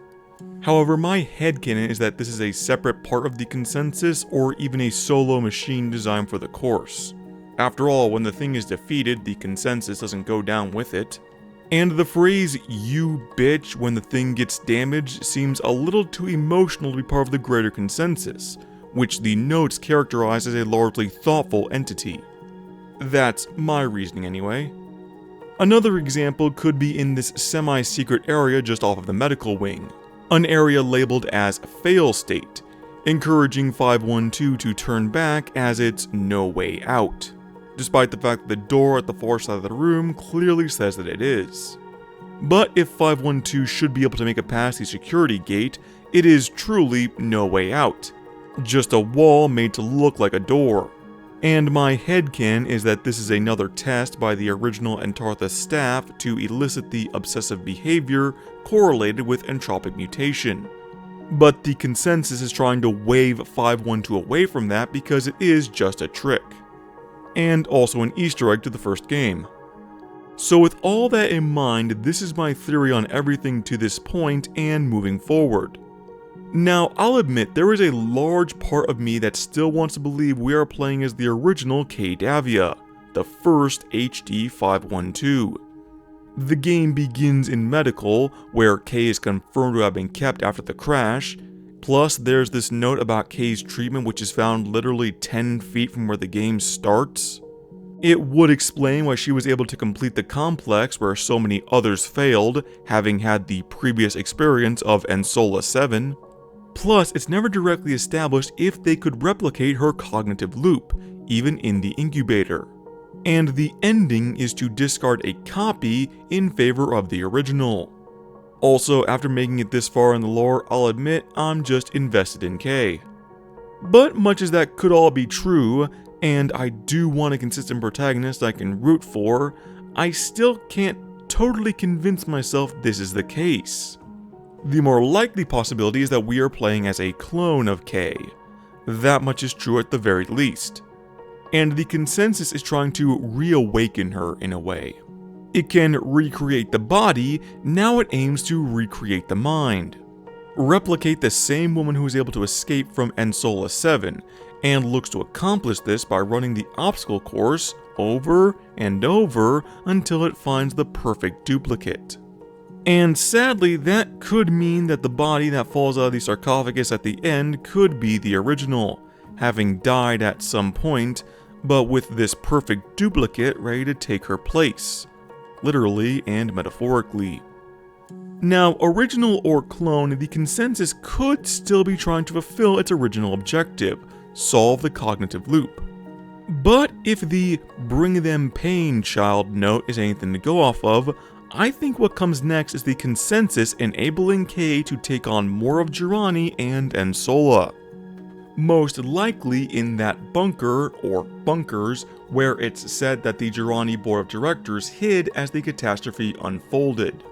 However, my headcanon is that this is a separate part of the Consensus or even a solo machine designed for the course. After all, when the thing is defeated, the Consensus doesn't go down with it. And the phrase "you bitch" when the thing gets damaged seems a little too emotional to be part of the greater Consensus, which the notes characterize as a largely thoughtful entity. That's my reasoning anyway. Another example could be in this semi-secret area just off of the medical wing, an area labeled as fail state, encouraging 512 to turn back as it's no way out, despite the fact that the door at the far side of the room clearly says that it is. But if 512 should be able to make it past the security gate, it is truly no way out, just a wall made to look like a door. And my headcanon is that this is another test by the original NTartha staff to elicit the obsessive behavior correlated with entropic mutation. But the consensus is trying to wave 512 away from that because it is just a trick. And also an Easter egg to the first game. So with all that in mind, this is my theory on everything to this point and moving forward. Now, I'll admit there is a large part of me that still wants to believe we are playing as the original Davia, the first HD 512. The game begins in medical, where Kay is confirmed to have been kept after the crash, plus there's this note about Kay's treatment which is found literally 10 feet from where the game starts. It would explain why she was able to complete the complex where so many others failed, having had the previous experience of Ensola 7. Plus, it's never directly established if they could replicate her cognitive loop, even in the incubator. And the ending is to discard a copy in favor of the original. Also, after making it this far in the lore, I'll admit I'm just invested in Kay. But much as that could all be true, and I do want a consistent protagonist I can root for, I still can't totally convince myself this is the case. The more likely possibility is that we are playing as a clone of Kay. That much is true at the very least. And the consensus is trying to reawaken her in a way. It can recreate the body, now it aims to recreate the mind. Replicate the same woman who was able to escape from Ensola 7, and looks to accomplish this by running the obstacle course over and over until it finds the perfect duplicate. And sadly, that could mean that the body that falls out of the sarcophagus at the end could be the original, having died at some point, but with this perfect duplicate ready to take her place, literally and metaphorically. Now, original or clone, the consensus could still be trying to fulfill its original objective, solve the cognitive loop. But if the bring them pain child note is anything to go off of, I think what comes next is the consensus enabling Kay to take on more of Jirani and Ensola. Most likely in that bunker, or bunkers, where it's said that the Jirani board of directors hid as the catastrophe unfolded.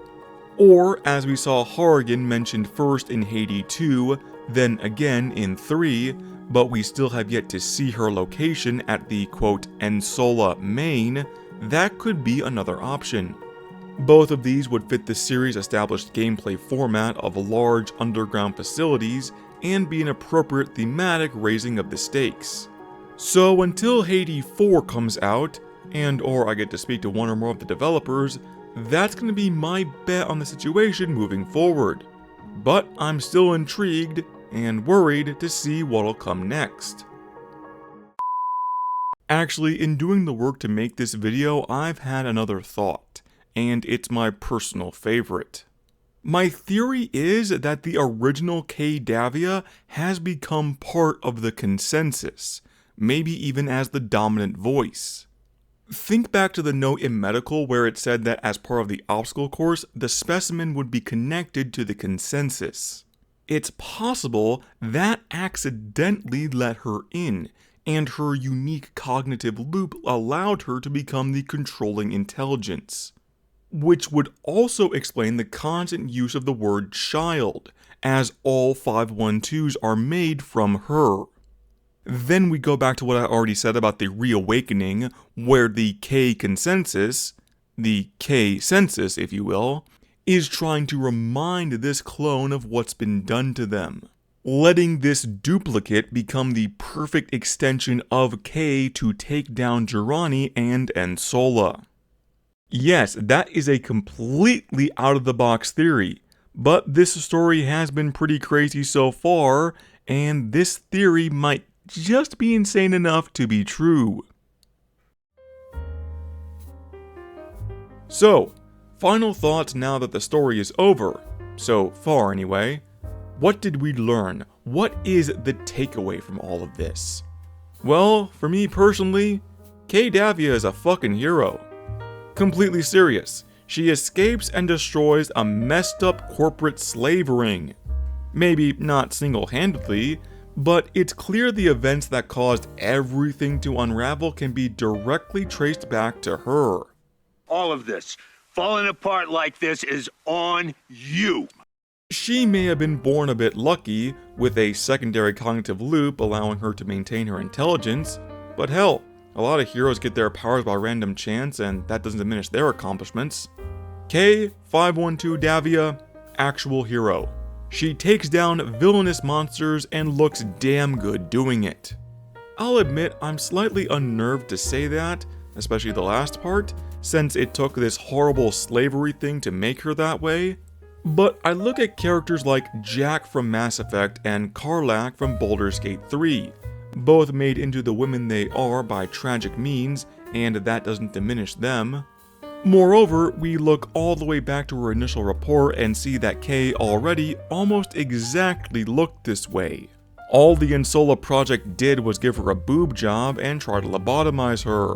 Or, as we saw Harrigan mentioned first in Haydee 2, then again in 3, but we still have yet to see her location at the quote Ensola main, that could be another option. Both of these would fit the series' established gameplay format of large underground facilities and be an appropriate thematic raising of the stakes. So until Haydee 4 comes out, and or I get to speak to one or more of the developers, that's going to be my bet on the situation moving forward. But I'm still intrigued and worried to see what'll come next. Actually, in doing the work to make this video, I've had another thought, and it's my personal favorite. My theory is that the original Davia has become part of the consensus, maybe even as the dominant voice. Think back to the note in medical where it said that as part of the obstacle course, the specimen would be connected to the consensus. It's possible that accidentally let her in, and her unique cognitive loop allowed her to become the controlling intelligence. Which would also explain the constant use of the word child, as all 512s are made from her. Then we go back to what I already said about the reawakening, where the K consensus, the K census if you will, is trying to remind this clone of what's been done to them, letting this duplicate become the perfect extension of K to take down Jirani and Ensola. Yes, that is a completely out-of-the-box theory, but this story has been pretty crazy so far, and this theory might just be insane enough to be true. So, final thoughts now that the story is over, so far anyway. What did we learn? What is the takeaway from all of this? Well, for me personally, Davia is a fucking hero. Completely serious, she escapes and destroys a messed up corporate slave ring. Maybe not single-handedly, but it's clear the events that caused everything to unravel can be directly traced back to her. All of this, falling apart like this, is on you. She may have been born a bit lucky, with a secondary cognitive loop allowing her to maintain her intelligence, but hell, a lot of heroes get their powers by random chance and that doesn't diminish their accomplishments. K512 Davia, actual hero. She takes down villainous monsters and looks damn good doing it. I'll admit I'm slightly unnerved to say that, especially the last part, since it took this horrible slavery thing to make her that way. But I look at characters like Jack from Mass Effect and Karlach from Baldur's Gate 3, both made into the women they are by tragic means, and that doesn't diminish them. Moreover, we look all the way back to her initial report and see that Kay already almost exactly looked this way. All the Insola project did was give her a boob job and try to lobotomize her,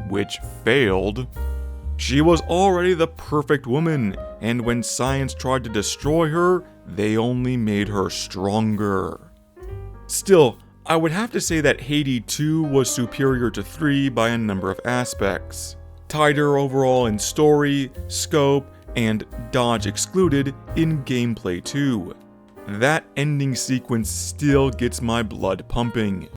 which failed. She was already the perfect woman, and when science tried to destroy her, they only made her stronger. Still, I would have to say that Haydee 2 was superior to 3 by a number of aspects. Tighter overall in story, scope, and dodge excluded in gameplay too. That ending sequence still gets my blood pumping.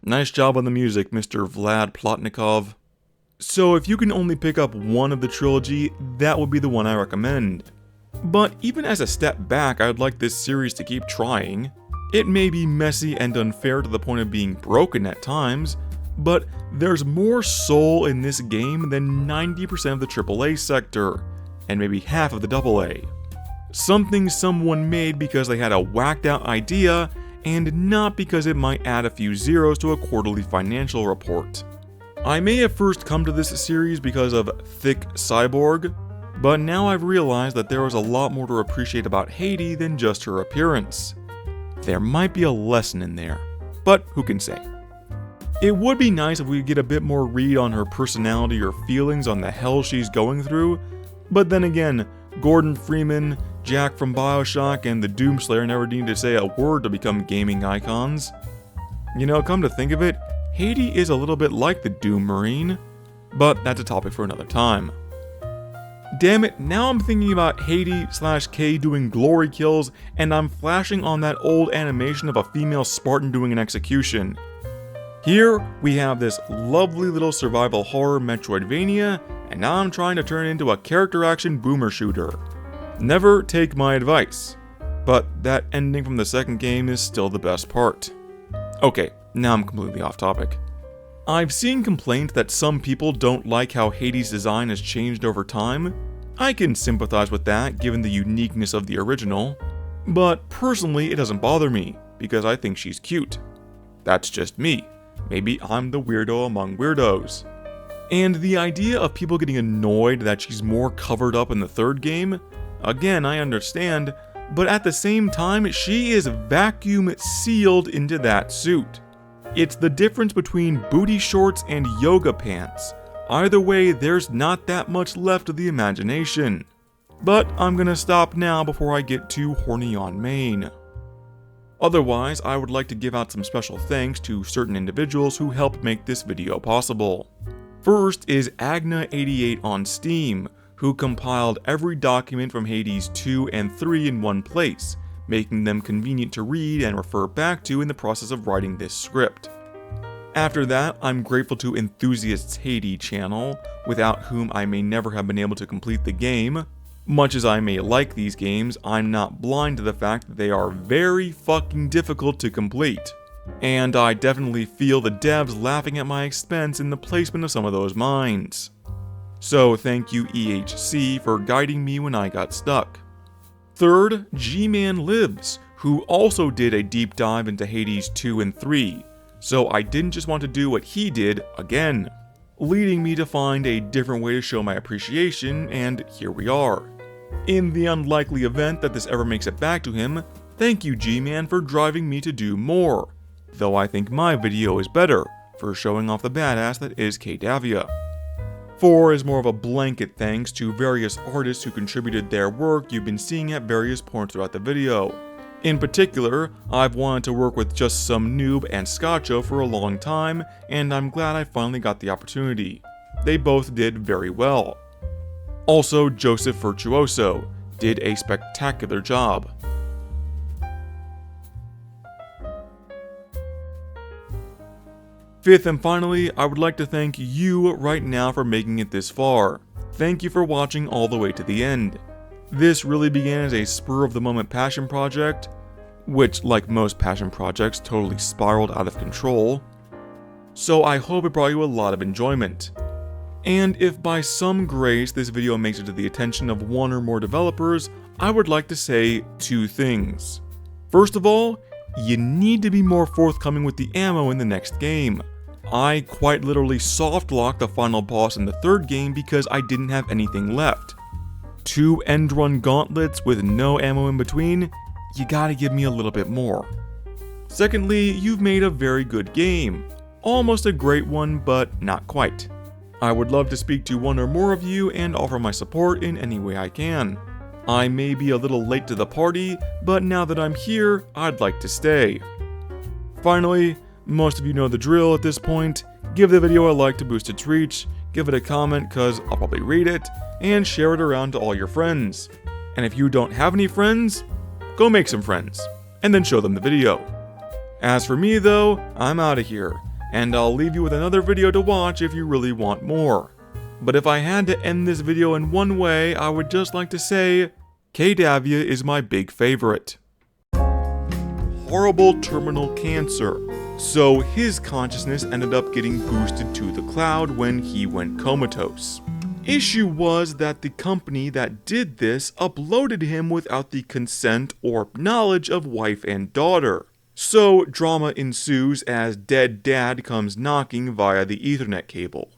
Nice job on the music, Mr. Vlad Plotnikov. So if you can only pick up one of the trilogy, that would be the one I recommend. But even as a step back, I'd like this series to keep trying. It may be messy and unfair to the point of being broken at times, but there's more soul in this game than 90% of the AAA sector, and maybe half of the AA. Something someone made because they had a whacked out idea, and not because it might add a few zeros to a quarterly financial report. I may have first come to this series because of Thick Cyborg, but now I've realized that there was a lot more to appreciate about Haydee than just her appearance. There might be a lesson in there, but who can say? It would be nice if we could get a bit more read on her personality or feelings on the hell she's going through, but then again, Gordon Freeman, Jack from Bioshock, and the Doomslayer never needed to say a word to become gaming icons. You know, come to think of it, Haydee is a little bit like the Doom Marine, but that's a topic for another time. Damn it, now I'm thinking about Haydee/Kay doing glory kills, and I'm flashing on that old animation of a female Spartan doing an execution. Here, we have this lovely little survival horror Metroidvania, and now I'm trying to turn it into a character action boomer shooter. Never take my advice, but that ending from the second game is still the best part. Okay, now I'm completely off topic. I've seen complaints that some people don't like how Haydee's design has changed over time. I can sympathize with that given the uniqueness of the original, but personally it doesn't bother me, because I think she's cute. That's just me. Maybe I'm the weirdo among weirdos. And the idea of people getting annoyed that she's more covered up in the third game, again, I understand, but at the same time, she is vacuum sealed into that suit. It's the difference between booty shorts and yoga pants. Either way, there's not that much left of the imagination. But I'm gonna stop now before I get too horny on main. Otherwise, I would like to give out some special thanks to certain individuals who helped make this video possible. First is Agna88 on Steam, who compiled every document from Hades 2 and 3 in one place, making them convenient to read and refer back to in the process of writing this script. After that, I'm grateful to Enthusiasts Haydee channel, without whom I may never have been able to complete the game. Much as I may like these games, I'm not blind to the fact that they are very fucking difficult to complete. And I definitely feel the devs laughing at my expense in the placement of some of those mines. So thank you EHC for guiding me when I got stuck. Third, G-Man Lives, who also did a deep dive into Hades 2 and 3, so I didn't just want to do what he did again, leading me to find a different way to show my appreciation, and here we are. In the unlikely event that this ever makes it back to him, thank you G-Man for driving me to do more. though I think my video is better for showing off the badass that is Davia. 4 is more of a blanket thanks to various artists who contributed their work you've been seeing at various points throughout the video. In particular, I've wanted to work with just some noob and Scotcho for a long time, and I'm glad I finally got the opportunity. They both did very well. Also, Joseph Virtuoso did a spectacular job. 5th and finally, I would like to thank you right now for making it this far. Thank you for watching all the way to the end. This really began as a spur-of-the-moment passion project, which, like most passion projects, totally spiraled out of control. So I hope it brought you a lot of enjoyment. And if by some grace this video makes it to the attention of one or more developers, I would like to say 2 things. First of all, you need to be more forthcoming with the ammo in the next game. I quite literally soft-locked the final boss in the 3rd game because I didn't have anything left. 2 end run gauntlets with no ammo in between, you gotta give me a little bit more. Secondly, you've made a very good game. Almost a great one, but not quite. I would love to speak to one or more of you and offer my support in any way I can. I may be a little late to the party, but now that I'm here, I'd like to stay. Finally, most of you know the drill at this point. Give the video a like to boost its reach, give it a comment cause I'll probably read it, and share it around to all your friends. And if you don't have any friends, go make some friends, and then show them the video. As for me though, I'm out of here, and I'll leave you with another video to watch if you really want more. But if I had to end this video in one way, I would just like to say, Davia is my big favorite. Horrible terminal cancer. So his consciousness ended up getting boosted to the cloud when he went comatose. Issue was that the company that did this uploaded him without the consent or knowledge of wife and daughter. So drama ensues as dead dad comes knocking via the Ethernet cable.